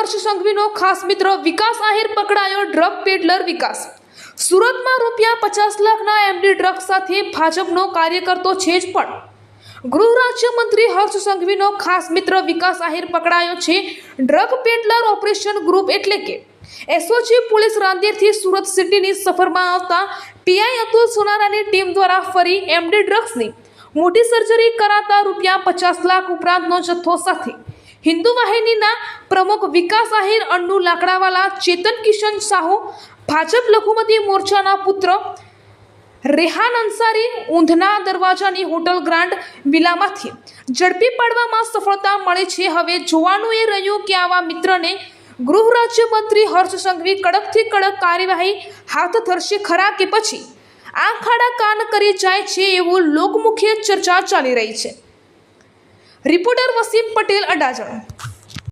હર્ષ સંઘવીનો ખાસ મિત્ર વિકાસ આહિર પકડાયો, ડ્રગ પેડલર વિકાસ। સુરતમાં ₹50 લાખના એમડી ડ્રગ સાથે ભાજપનો કાર્યકર તો છે જ, પણ ગૃહ રાજ્યમંત્રી હર્ષ સંઘવીનો ખાસ મિત્ર વિકાસ આહિર પકડાયો છે। ડ્રગ પેડલર ઓપરેશન ગ્રુપ એટલે કે એસઓજી પોલીસ રાંદેરથી સુરત સિટીની સફરમાં આવતા પીઆઈ અતુલ સોનારાની ટીમ દ્વારા ફરી એમડી ડ્રગ્સની મોટી સર્જરી કરાતા ₹50 લાખ ઉપરાંતનો જથ્થો સાથે હિન્દુ વાહિનીના પ્રમુખ વિકાસ આહિર, અન્નુ લાકડાવાલા, ચેતન કિશન સાહુ, ભાજપ લઘુમતી મોરચાના પુત્ર રેહાન અંસારી ઊંધના દરવાજાની હોટલ ગ્રાન્ડ વિલામાંથી ઝડપી પાડવામાં સફળતા મળી છે। હવે જોવાનું એ રહ્યું કે આવા મિત્રને ગૃહ રાજ્યમંત્રી હર્ષ સંઘવી કડકથી કડક કાર્યવાહી હાથ ધરશે ખરા કે પછી આંખ આડા કાન કરી જાય છે, એવું લોકમુખે ચર્ચા ચાલી રહી છે। રિપોર્ટર વસીમ પટેલ, અડાજણ।